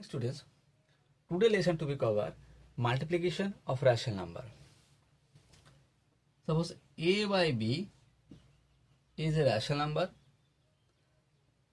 Students, today lesson to be covered multiplication of rational number. Suppose a by b is a rational number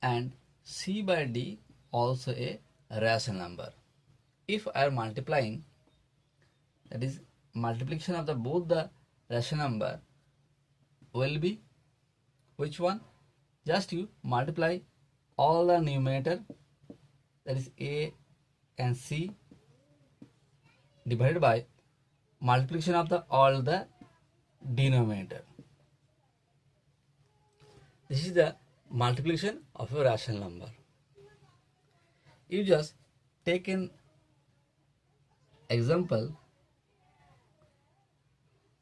and c by d also a rational number. If I am multiplying, that is multiplication of the both the rational number will be which one? Just you multiply all the numerator, that is a and c, divided by multiplication of the all the denominator. This is the multiplication of a rational number. You just take an example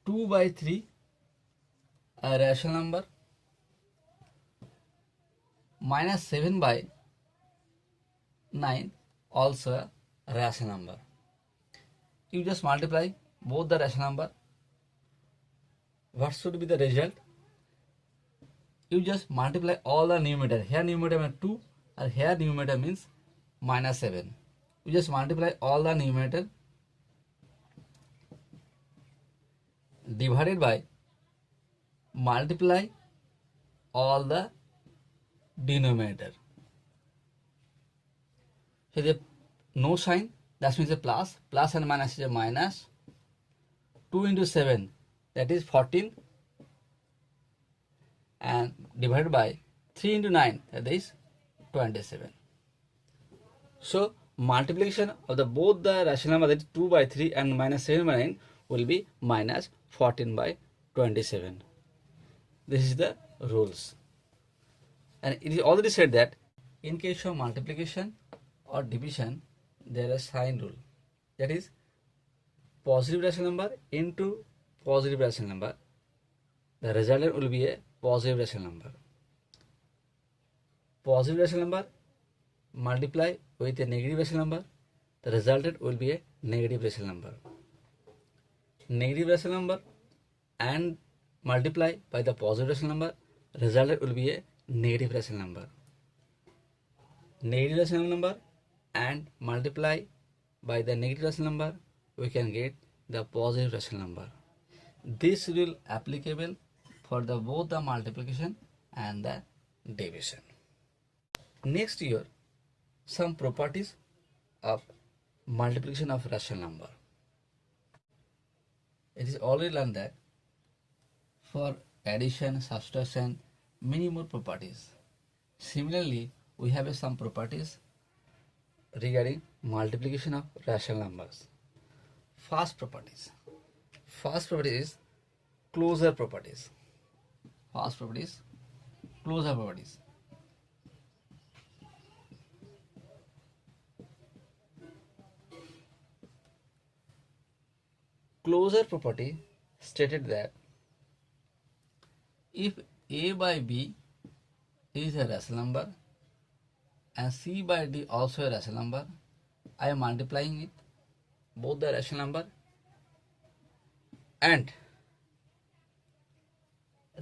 2 by 3, a rational number, minus 7 by 9, also a rational number. You just multiply both the rational number. What should be the result? You just multiply all the numerator. Here numerator means 2 and here numerator means minus 7. You just multiply all the numerator divided by multiply all the denominator. So the no sign, that means a plus. Plus and minus is a minus. 2 into 7, that is 14, and divided by 3 into 9, that is 27. So multiplication of the both the rational number, that is 2 by 3 and minus 7 by 9, will be minus 14 by 27. This is the rules. And it is already said that in case of multiplication or division, there is sign rule. That is positive rational number into positive rational number. The resultant will be a positive rational number. Positive rational number multiply with a negative rational number. The resultant will be a negative rational number. Negative rational number and multiply by the positive rational number. Resultant will be a negative rational number. Negative rational number and multiply by the negative rational number, we can get the positive rational number. This rule applicable for the both the multiplication and the division. Next year, some properties of multiplication of rational number. It is already learned that for addition, subtraction, many more properties. Similarly, we have some properties regarding multiplication of rational numbers. First property is closure properties. First property is closure properties. Closure property stated that if a by b is a rational number and c by d also a rational number, I am multiplying it, both the rational number, and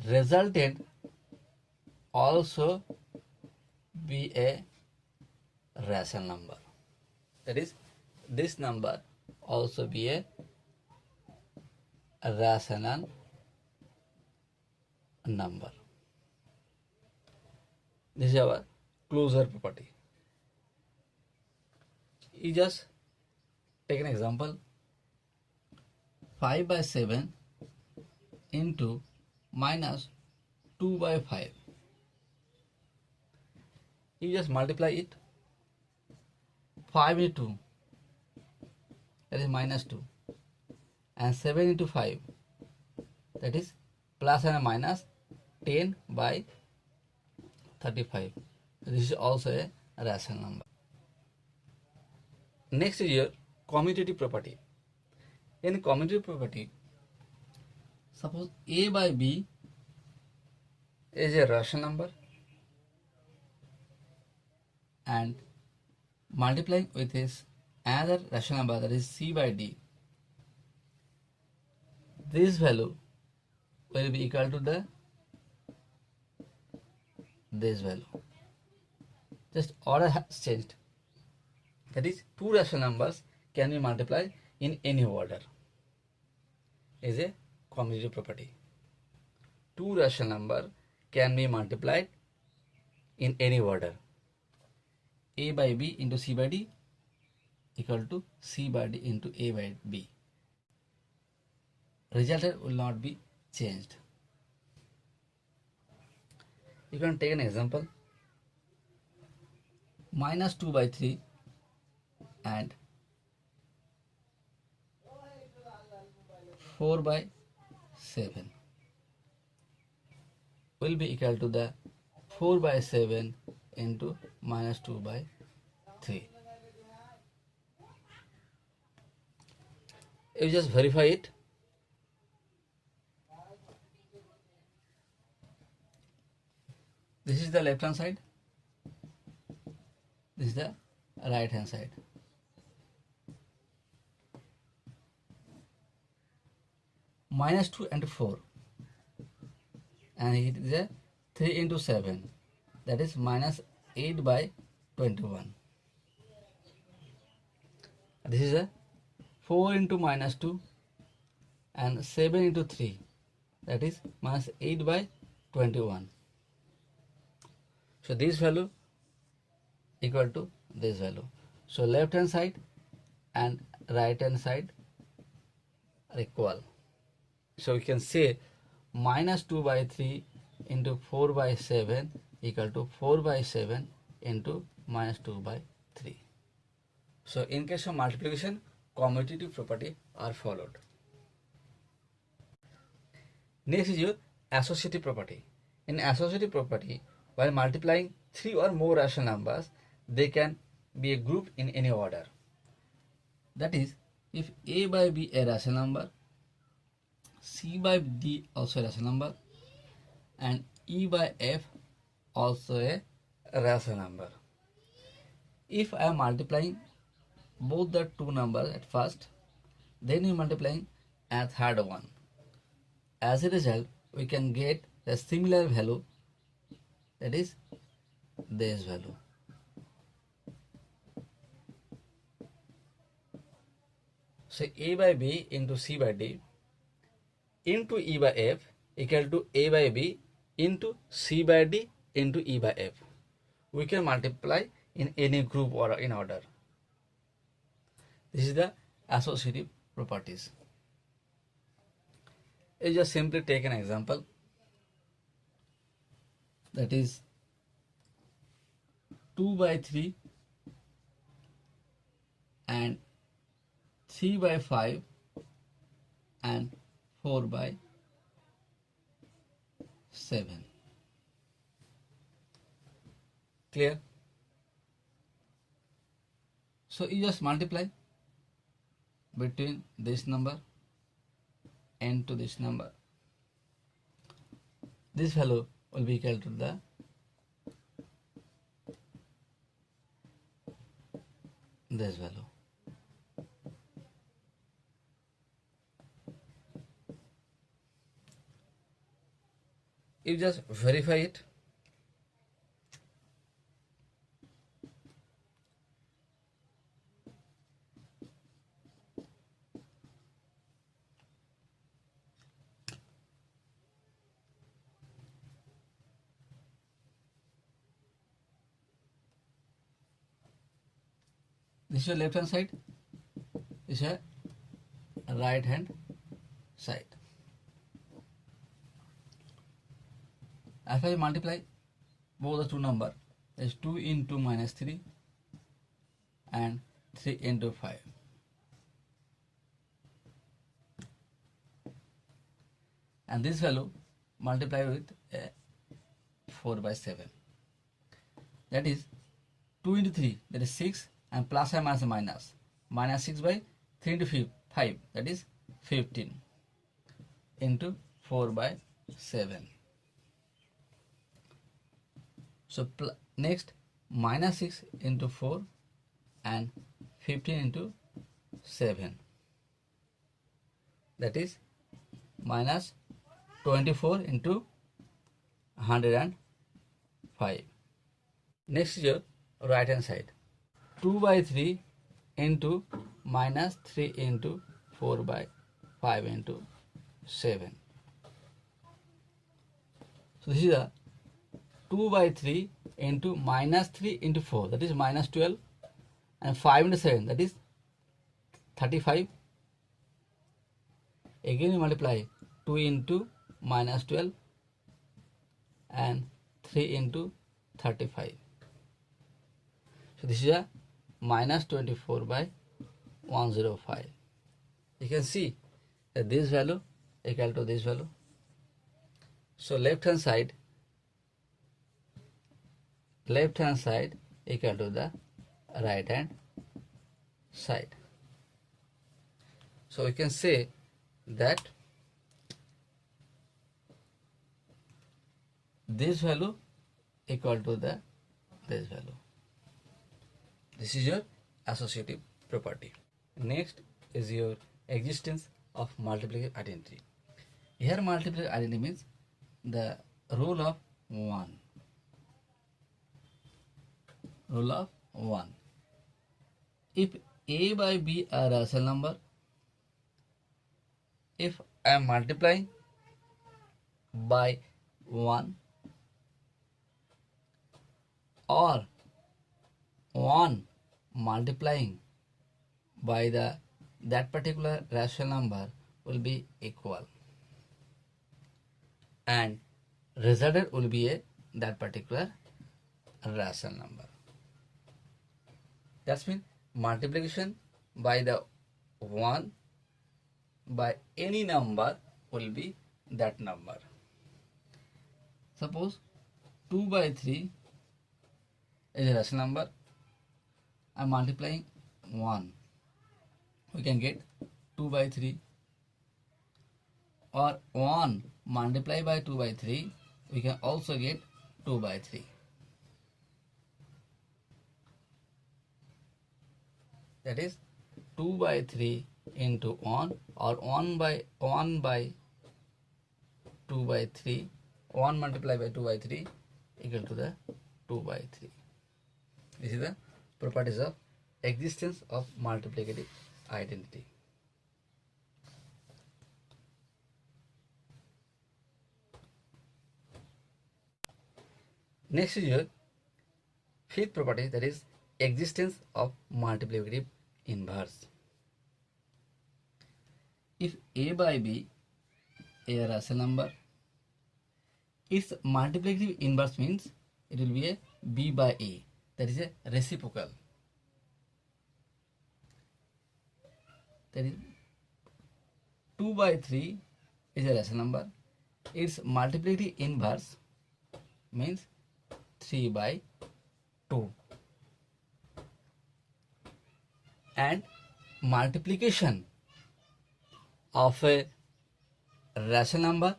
resultant also be a rational number. That is, this number also be a rational number. This is our closure property. You just take an example 5 by 7 into minus 2 by 5. You just multiply it. 5 into 2, that is minus 2, and 7 into 5, that is plus and minus 10 by 35. This is also a rational number. Next is your commutative property. In commutative property, suppose a by b is a rational number and multiplying with this another rational number, that is c by d, this value will be equal to this value. Just order has changed. That is, two rational numbers can be multiplied in any order. Is a commutative property. Two rational number can be multiplied in any order. A by B into C by D equal to C by D into A by B. Resultant will not be changed. You can take an example. Minus 2 by 3 and 4 by 7 will be equal to the 4 by 7 into minus 2 by 3. You just verify it. This is the left hand side. This is the right hand side. Minus 2 and 4. And it is a 3 into 7. That is minus 8 by 21. This is a 4 into minus 2 and 7 into 3. That is minus 8 by 21. So this value equal to this value. So left hand side and right hand side are equal. So we can say minus 2 by 3 into 4 by 7 equal to 4 by 7 into minus 2 by 3. So in case of multiplication, commutative property are followed. Next is your associative property. In associative property, while multiplying three or more rational numbers, they can be grouped in any order. That is, if A by B a rational number, C by D also a rational number, and E by F also a rational number. If I am multiplying both the two numbers at first, then we multiplying a third one. As a result, we can get a similar value, that is this value. So A by B into C by D into E by F equal to A by B into C by D into E by F. We can multiply in any group or in order. This is the associative properties. You just simply take an example. That is 2 by 3 and 3 by 5 and 4 by 7. Clear? So you just multiply between this number and to this number. This value will be equal to the this value. You just verify it. This is your left hand side, this is your right hand side. If I multiply both the two numbers, is 2 into minus 3 and 3 into 5. And this value multiply with 4 by 7. That is 2 into 3, that is 6, and plus and minus. Minus 6 by 3 into 5, that is 15 into 4 by 7. So next minus 6 into 4 and 15 into 7, that is minus 24 into 105. Next is your right hand side. 2 by 3 into minus 3 into 4 by 5 into 7. So this is a 2 by 3 into minus 3 into 4, that is minus 12, and 5 into 7, that is 35. Again you multiply 2 into minus 12 and 3 into 35. So this is a minus 24 by 105. You can see that this value equal to this value. So left hand side equal to the right hand side. So we can say that this value equal to this value. This is your associative property. Next is your existence of multiplicative identity. Here multiplicative identity means the rule of 1. Rule of 1. If A by B are rational number, if I am multiplying by 1 or 1 multiplying by that particular rational number will be equal, and resultant will be that particular rational number. That's mean multiplication by the 1 by any number will be that number. Suppose 2 by 3 is a rational number. I am multiplying 1. We can get 2 by 3. Or 1 multiplied by 2 by 3, we can also get 2 by 3. That is 2 by 3 into 1, or 1 by 2 by 3, 1 multiplied by 2 by 3 equal to the 2 by 3. This is the properties of existence of multiplicative identity. Next is your fifth property, that is existence of multiplicative inverse. If A by B a rational number, its multiplicative inverse means it will be a B by A, that is a reciprocal. That is 2 by 3 is a rational number. Its multiplicative inverse means 3 by 2. And multiplication of a rational number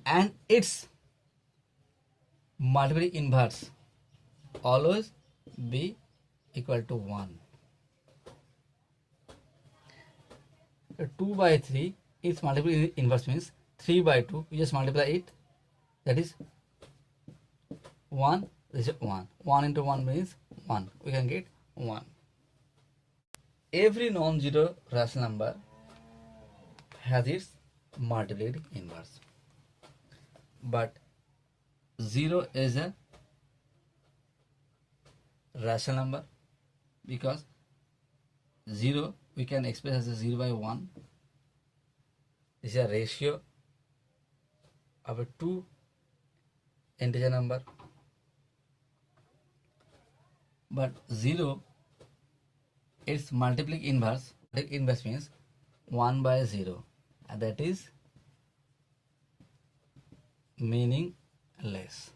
and its multiplicative inverse always be equal to 1. 2 by 3, its multiplicative inverse means 3 by 2. You just multiply it, that is 1. This is 1. 1 into 1 means 1. We can get 1. Every non-zero rational number has its multiplicative inverse, but 0 is a rational number, because 0 we can express as a 0 by 1. This is a ratio of a 2 integer number, but 0 its multiplicative inverse means 1 by 0, and that is meaningless.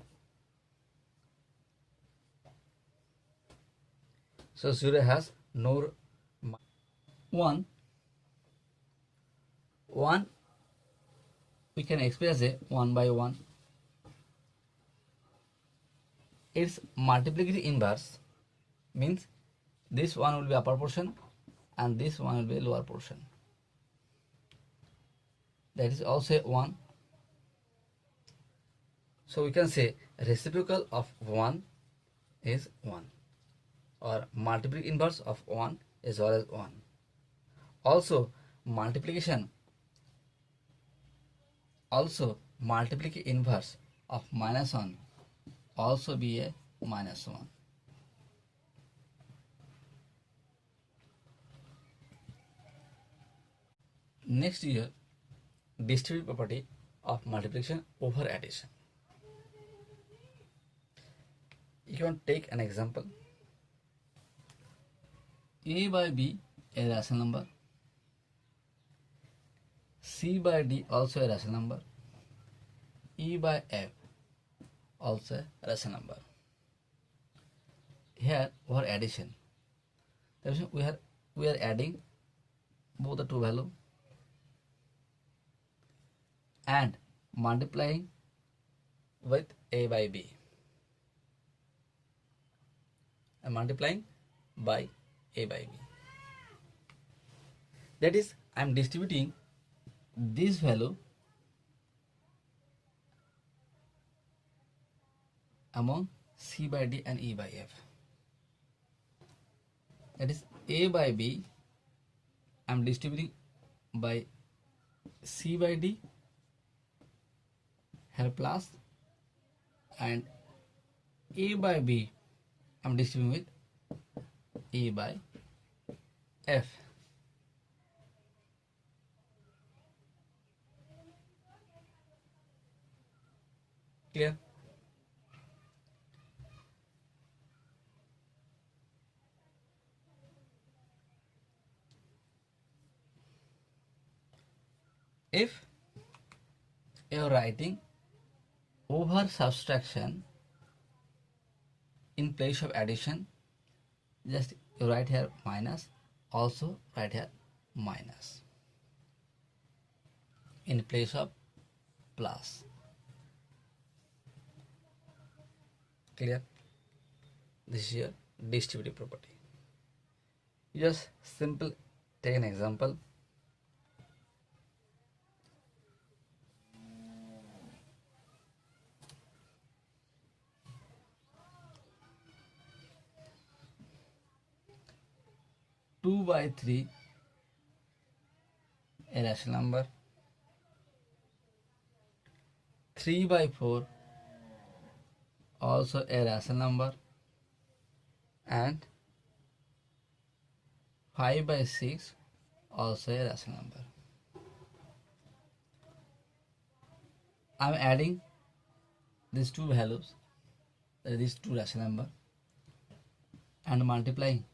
So 0 has no 1 we can express a 1 by 1. Its multiplicative inverse means this one will be upper portion and this one will be lower portion. That is also 1. So we can say reciprocal of 1 is 1. or multiplicative inverse of 1 as well as 1. Also multiplication inverse of -1 also be a -1. Next year, distributive property of multiplication over addition. You can take an example. A by B a rational number, C by D also a rational number, E by F also a rational number. Here for addition, that means we are adding both the two value and multiplying with A by B and multiplying by A by B. That is, I am distributing this value among C by D and E by F. That is, A by B I am distributing by C by D here plus, and A by B I am distributing with E by F. Clear? If you are writing over subtraction in place of addition, just you write here minus, also write here minus in place of plus. Clear? This is your distributive property. Just simple take an example. Two by 3 a rational number, 3 by 4 also a rational number, and 5 by 6 also a rational number. I am adding these two values, these two rational number, and multiplying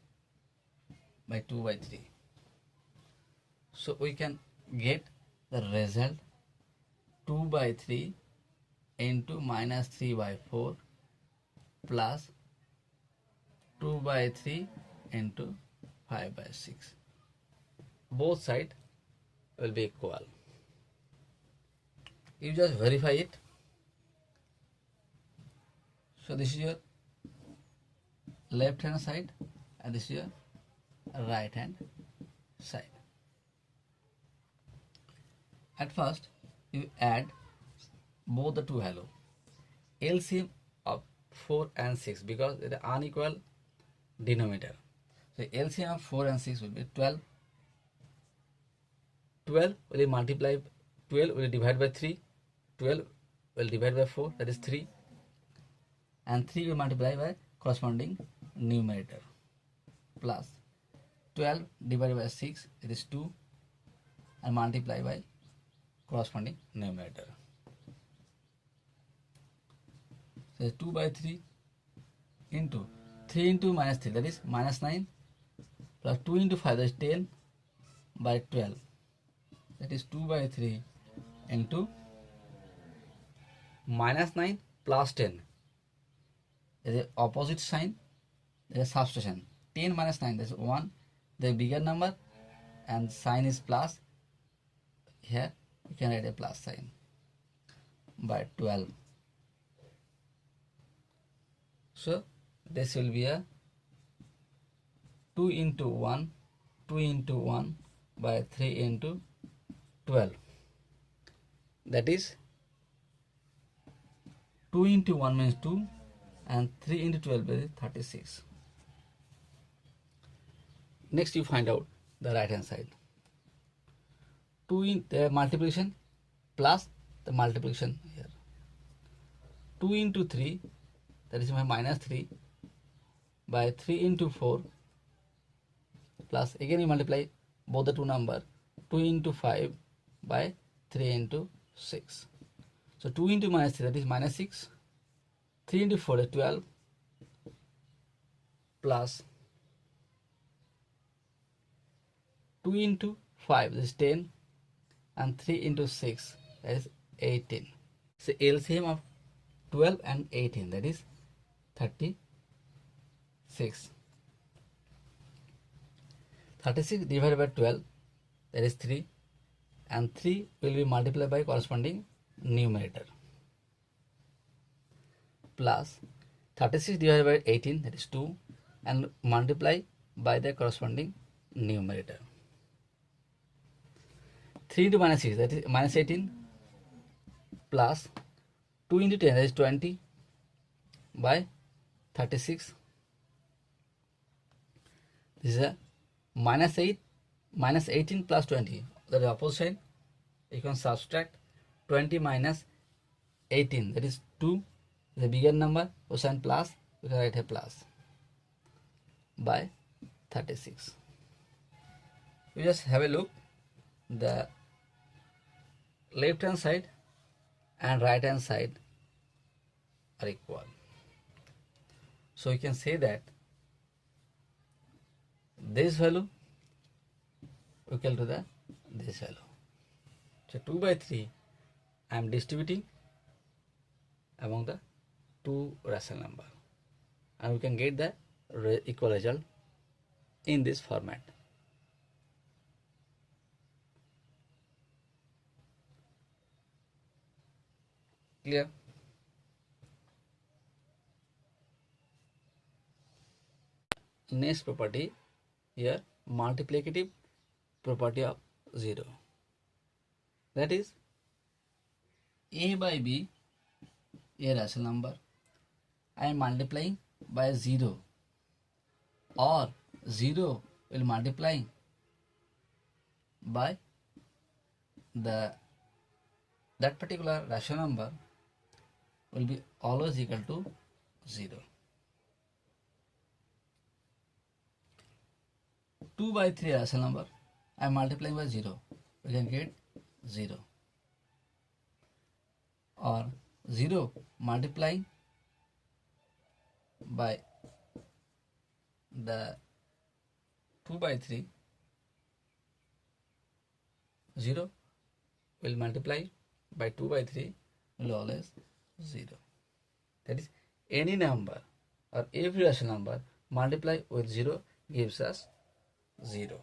by 2 by 3. So we can get the result 2 by 3 into minus 3 by 4 plus 2 by 3 into 5 by 6. Both sides will be equal. You just verify it. So this is your left hand side and this is your right hand side. At first you add both the two value, LCM of 4 and 6, because it is unequal denominator. So LCM of 4 and 6 will be 12. 12 will multiply, 12 will divide by 3, 12 will divide by 4, that is 3, and 3 will multiply by corresponding numerator, plus 12 divided by 6, it is 2, and multiply by corresponding numerator. So 2 by 3 into 3 into minus 3, that is minus 9, plus 2 into 5, that is 10 by 12, that is 2 by 3 into minus 9 plus 10. There is opposite sign, there is subtraction. 10 minus 9, that is 1, the bigger number, and sign is plus. Here you can write a plus sign by 12. So this will be a 2 into 1, 2 into 1 by 3 into 12. That is 2 into 1 means 2, and 3 into 12 is 36. Next you find out the right hand side. 2 in the multiplication plus the multiplication here. 2 into 3, that is my minus 3, by 3 into 4, plus again you multiply both the two number, 2 into 5 by 3 into 6. So 2 into minus 3, that is minus 6, 3 into 4 is 12, plus 2 into 5, that is 10, and 3 into 6, that is 18. So LCM of 12 and 18, that is 36. 36 divided by 12, that is 3, and 3 will be multiplied by corresponding numerator, plus 36 divided by 18, that is 2, and multiply by the corresponding numerator. 3 into minus 6, that is minus 18, plus 2 into 10, that is 20, by 36. This is a minus 8, minus 18 plus 20, that is opposite side. You can subtract 20 minus 18, that is 2, the bigger number, we sign plus, we can write a plus, by 36. We just have a look, the left hand side and right hand side are equal. So you can say that this value equal to this value. So 2 by 3 I am distributing among the two rational number, and we can get the equal result in this format. Clear? Next property here, multiplicative property of 0. That is, a by b, a rational number, I am multiplying by 0, or 0 will multiply by that particular rational number will be always equal to 0. 2 by 3 rational number, I am multiplying by 0, we can get 0, or 0 multiplying by the 2 by 3, 0 will multiply by 2 by 3 will always 0. That is, any number or every rational number multiply with 0 gives us 0.